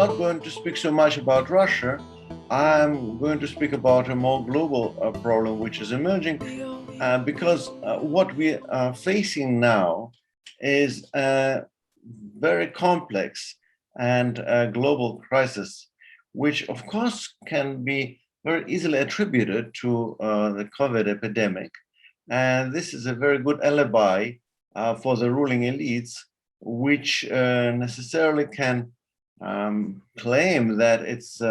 not going to speak so much about Russia. I'm going to speak about a more global problem which is emerging because what we are facing now is a very complex and global crisis, which of course can be very easily attributed to the COVID epidemic. And this is a very good alibi for the ruling elites, which necessarily can claim that it's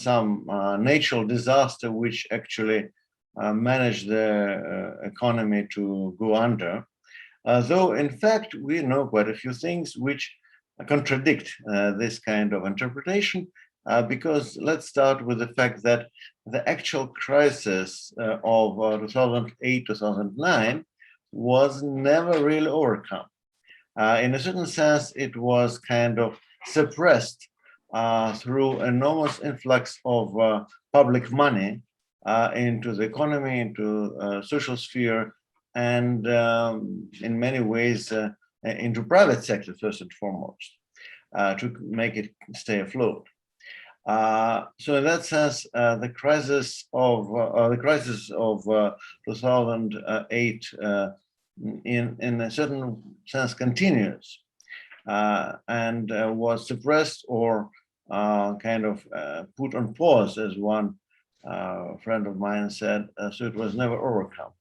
some natural disaster which actually managed the economy to go under. Though, in fact, we know quite a few things which contradict this kind of interpretation, because let's start with the fact that the actual crisis of 2008-2009 was never really overcome. In a certain sense, it was kind of suppressed through enormous influx of public money into the economy, into social sphere, and in many ways into private sector first and foremost, to make it stay afloat. So in that sense, the crisis of 2008 in a certain sense continues and was suppressed or kind of put on pause, as one friend of mine said, so it was never overcome.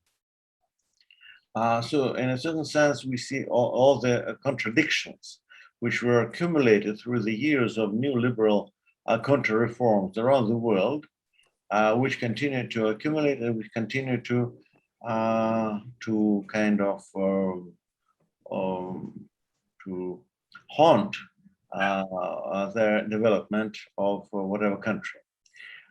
So in a certain sense, we see all the contradictions which were accumulated through the years of neoliberal counter-reforms around the world, which continue to accumulate and which continue to kind of to haunt the development of whatever country.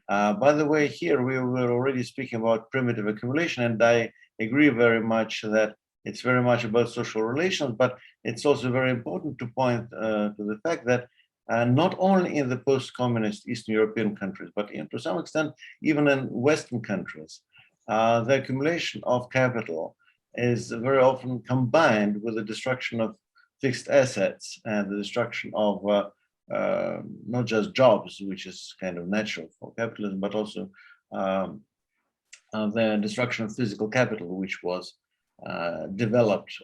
By the way, here we were already speaking about primitive accumulation, and I agree very much that it's very much about social relations, but it's also very important to point to the fact that not only in the post-communist Eastern European countries, but to some extent, even in Western countries, the accumulation of capital is very often combined with the destruction of fixed assets and the destruction of not just jobs, which is kind of natural for capitalism, but also the destruction of physical capital, which was developed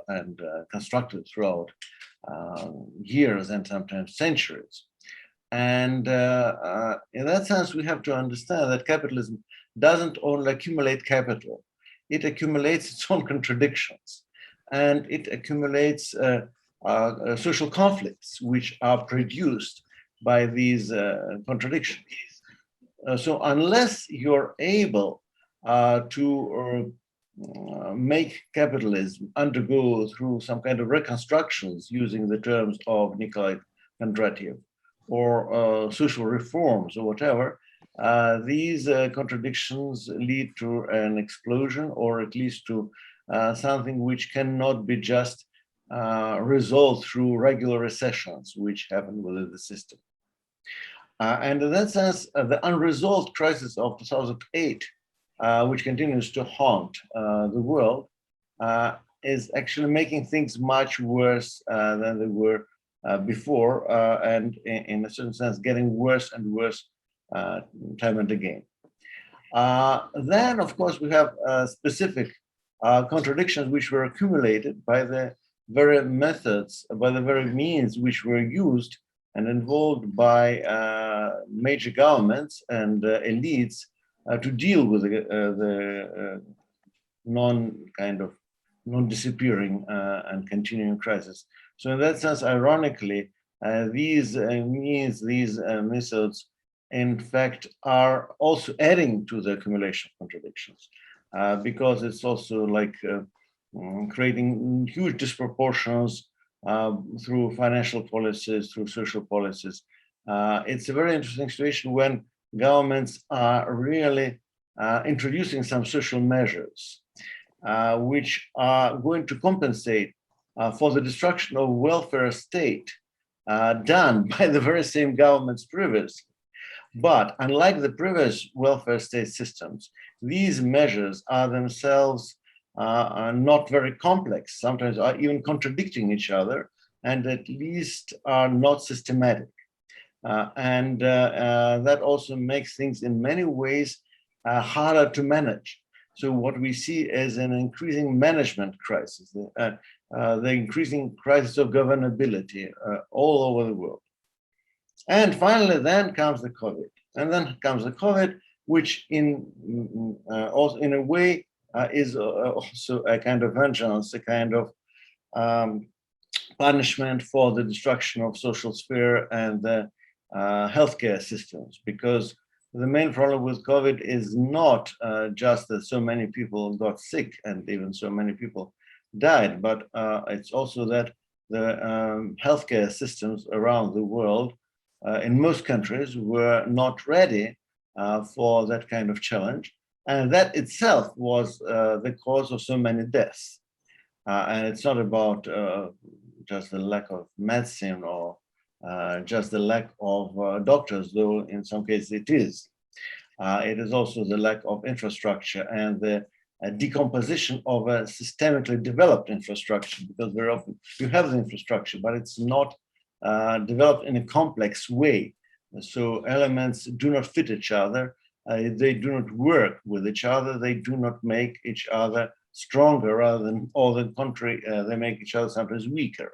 and constructed throughout years and sometimes centuries. And in that sense, we have to understand that capitalism doesn't only accumulate capital, it accumulates its own contradictions, and it accumulates social conflicts which are produced by these contradictions. So unless you're able to make capitalism undergo through some kind of reconstructions, using the terms of Nikolai Kondratiev, or social reforms or whatever, these contradictions lead to an explosion, or at least to something which cannot be just resolved through regular recessions, which happen within the system. And in that sense, the unresolved crisis of 2008, which continues to haunt the world, is actually making things much worse than they were before, and in a certain sense, getting worse and worse time and again. Then, of course, we have specific contradictions which were accumulated by the very methods, by the very means which were used and involved by major governments and elites to deal with the non-disappearing and continuing crisis. So in that sense, ironically, these means, these methods, in fact, are also adding to the accumulation of contradictions, because it's also like creating huge disproportions through financial policies, through social policies. It's a very interesting situation when governments are really introducing some social measures which are going to compensate for the destruction of welfare state done by the very same governments previously. But unlike the previous welfare state systems, these measures are themselves not very complex, sometimes are even contradicting each other, and at least are not systematic. That also makes things in many ways harder to manage. So what we see is an increasing management crisis, the increasing crisis of governability all over the world. And finally, then comes the COVID. And then comes the COVID, which also in a way is also a kind of vengeance, a kind of punishment for the destruction of social sphere and the healthcare systems, because the main problem with COVID is not just that so many people got sick and even so many people died, but it's also that the healthcare systems around the world in most countries were not ready for that kind of challenge. And that itself was the cause of so many deaths. And it's not about just the lack of medicine or just the lack of doctors, though in some cases it is. It is also the lack of infrastructure and the decomposition of a systemically developed infrastructure, because very often you have the infrastructure, but it's not developed in a complex way. So elements do not fit each other. They do not work with each other. They do not make each other stronger, rather than, or the contrary, they make each other sometimes weaker.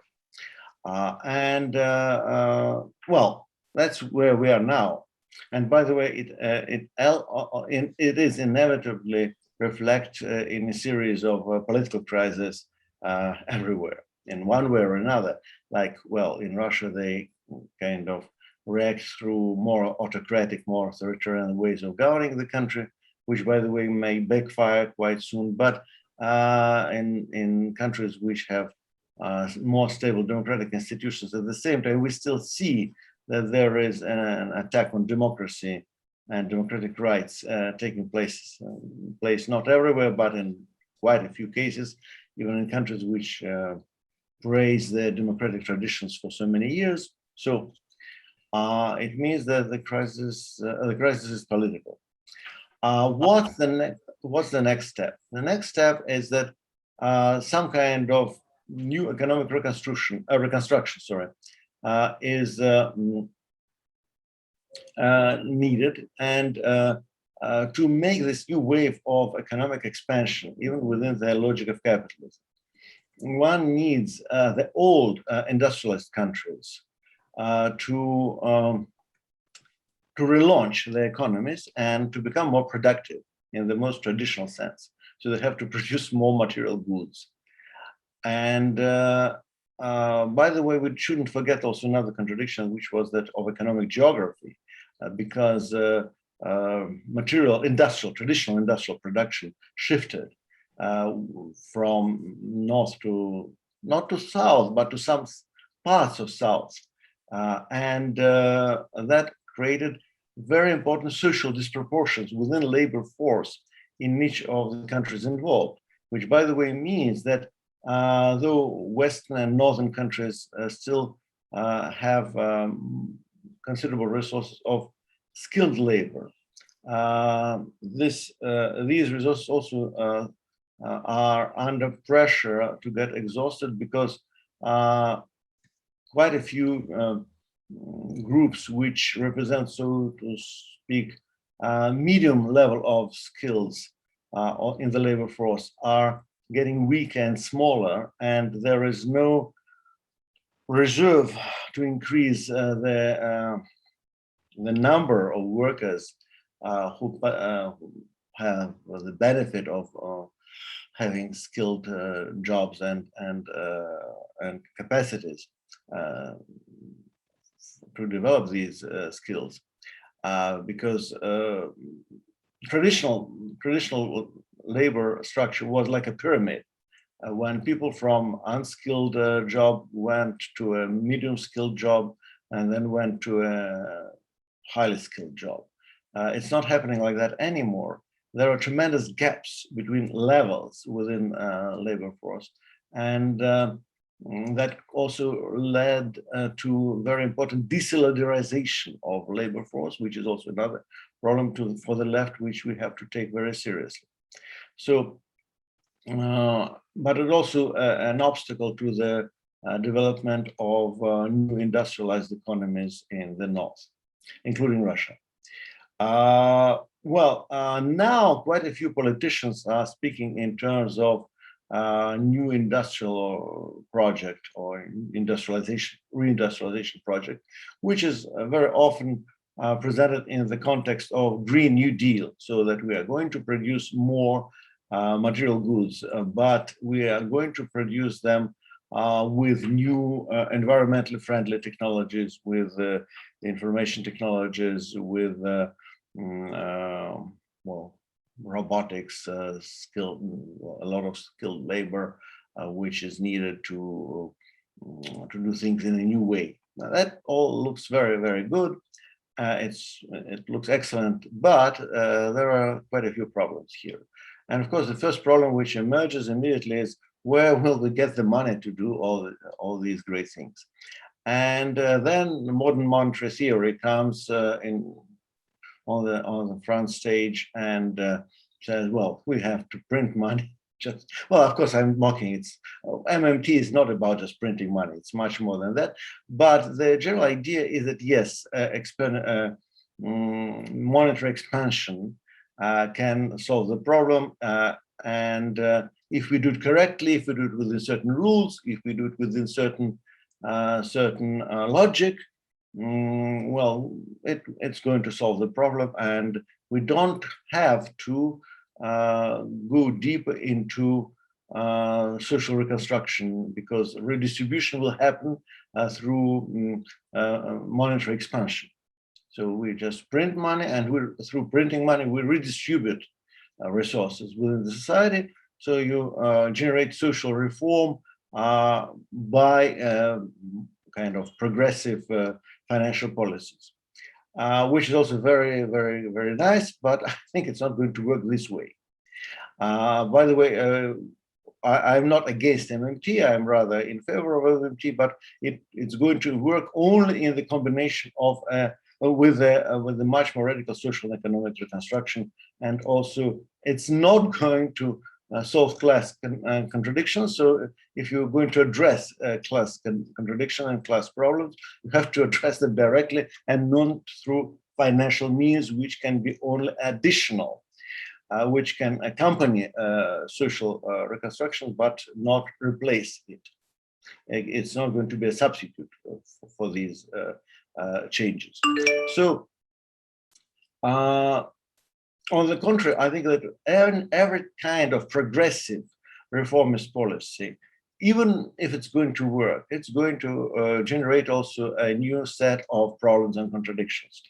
Well, that's where we are now. And by the way, it is inevitably reflect in a series of political crises everywhere, in one way or another. Like, well, in Russia, they kind of react through more autocratic, more authoritarian ways of governing the country, which, by the way, may backfire quite soon. But in countries which have more stable democratic institutions, at the same time, we still see that there is an attack on democracy and democratic rights taking place not everywhere, but in quite a few cases, even in countries which praise their democratic traditions for so many years. So it means that the crisis is political. What's the next step? The next step is that some kind of new economic reconstruction, is needed, and to make this new wave of economic expansion, even within the logic of capitalism, one needs the old industrialist countries to relaunch their economies and to become more productive in the most traditional sense. So they have to produce more material goods. And by the way, we shouldn't forget also another contradiction, which was that of economic geography, because traditional industrial production shifted from north to, not to south, but to some parts of south. And that created very important social disproportions within labor force in each of the countries involved, which, by the way, means that though Western and Northern countries still have considerable resources of skilled labor, these resources also are under pressure to get exhausted, because quite a few groups which represent, so to speak, medium level of skills in the labor force are getting weaker and smaller, and there is no reserve to increase the number of workers who have the benefit of having skilled jobs and capacities to develop these skills, because traditional labor structure was like a pyramid. When people from unskilled job went to a medium skilled job and then went to a highly skilled job. It's not happening like that anymore. There are tremendous gaps between levels within labor force, and that also led to very important desolidarization of labor force, which is also another problem for the left, which we have to take very seriously. So, but it's also an obstacle to the development of new industrialized economies in the north, including Russia. Now quite a few politicians are speaking in terms of new industrial project or reindustrialization project, which is very often presented in the context of Green New Deal, so that we are going to produce more material goods, but we are going to produce them with new environmentally friendly technologies, with information technologies, with robotics, a lot of skilled labor, which is needed to do things in a new way. Now, that all looks very, very good. It looks excellent, but there are quite a few problems here. And of course, the first problem which emerges immediately is, where will we get the money to do all these great things? And then modern monetary theory comes on the front stage and says, well, we have to print money. Well, of course, I'm mocking. It's MMT is not about just printing money. It's much more than that. But the general idea is that yes, monetary expansion can solve the problem, and if we do it correctly, if we do it within certain rules, if we do it within certain logic, well, it's going to solve the problem, and we don't have to go deeper into social reconstruction, because redistribution will happen through monetary expansion. So we just print money, and through printing money, we redistribute resources within the society. So you generate social reform by kind of progressive financial policies, which is also very, very, very nice, but I think it's not going to work this way. By the way, I'm not against MMT, I'm rather in favor of MMT, but it's going to work only in the combination of with a much more radical social and economic reconstruction, and also it's not going to solve class contradictions. So if you're going to address class contradiction and class problems, you have to address them directly and not through financial means, which can be only additional, which can accompany social reconstruction, but not replace it. It's not going to be a substitute for these changes. So, on the contrary, I think that every kind of progressive reformist policy, even if it's going to work, it's going to generate also a new set of problems and contradictions.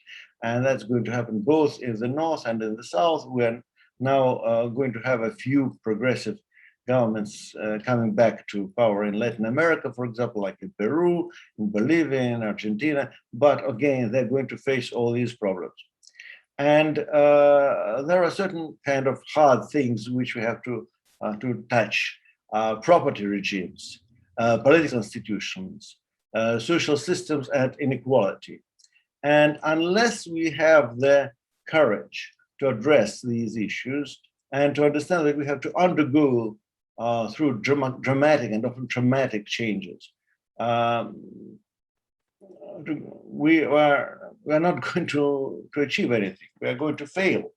And that's going to happen both in the north and in the south. We're now going to have a few progressive governments coming back to power in Latin America, for example, like in Peru, in Bolivia, in Argentina. But again, they're going to face all these problems. And there are certain kind of hard things which we have to touch: property regimes, political institutions, social systems, and inequality. And unless we have the courage to address these issues and to understand that we have to undergo through dramatic and often traumatic changes, we are not going to achieve anything. We are going to fail.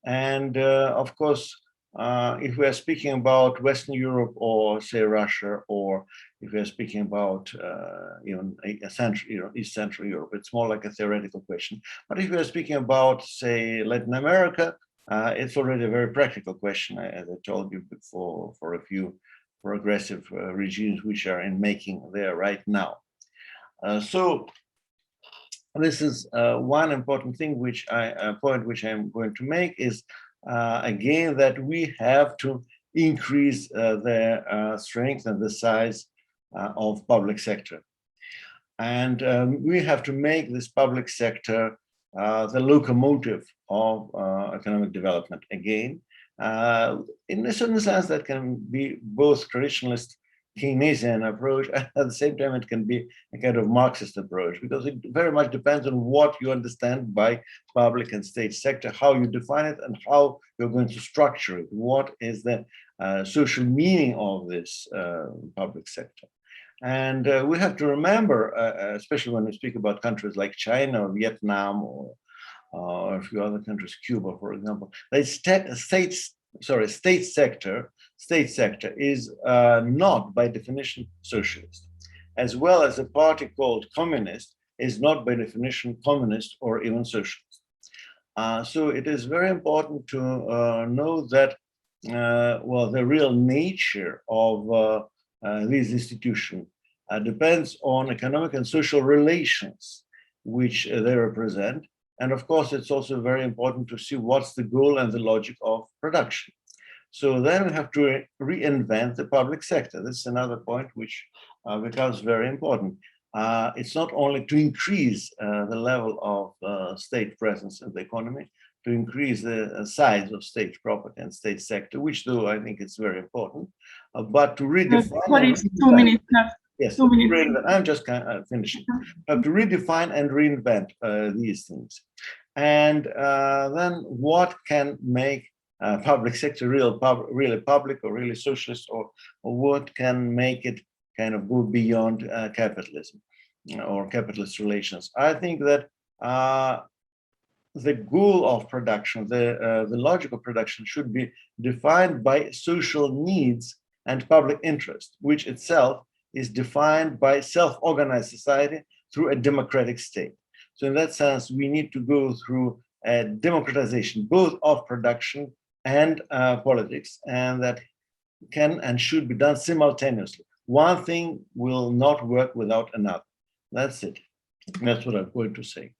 And of course, if we are speaking about Western Europe, or say Russia, or if we are speaking about even East Central Europe, it's more like a theoretical question. But if we are speaking about, say, Latin America, it's already a very practical question, as I told you before, for a few progressive regimes which are in making there right now. So this is one important thing which point which I'm going to make is again that we have to increase the strength and the size of public sector, and we have to make this public sector the locomotive of economic development again. In a certain sense, that can be both traditionalist Keynesian approach, and at the same time it can be a kind of Marxist approach, because it very much depends on what you understand by public and state sector, how you define it, and how you're going to structure it. What is the social meaning of this public sector? And we have to remember, especially when we speak about countries like China, especially when we speak about countries like China or Vietnam or a few other countries, Cuba, for example, the state sector is not by definition socialist, as well as a party called communist is not by definition communist or even socialist. So it is very important to know that, well, the real nature of these institutions depends on economic and social relations which they represent. And of course, it's also very important to see what's the goal and the logic of production. So then we have to reinvent the public sector. This is another point which becomes very important. It's not only to increase the level of state presence in the economy, to increase the size of state property and state sector, which though I think it's very important, but to redefine. Boris, 2 minutes left. Yes, 2 minutes. I'm just finishing. To redefine and reinvent these things. And then what can make public sector really public or really socialist, or what can make it kind of go beyond capitalism or capitalist relations? I think that the goal of production, the logic of production should be defined by social needs and public interest, which itself is defined by self-organized society through a democratic state. So in that sense, we need to go through a democratization, both of production and politics, and that can and should be done simultaneously. One thing will not work without another. That's it. That's what I'm going to say.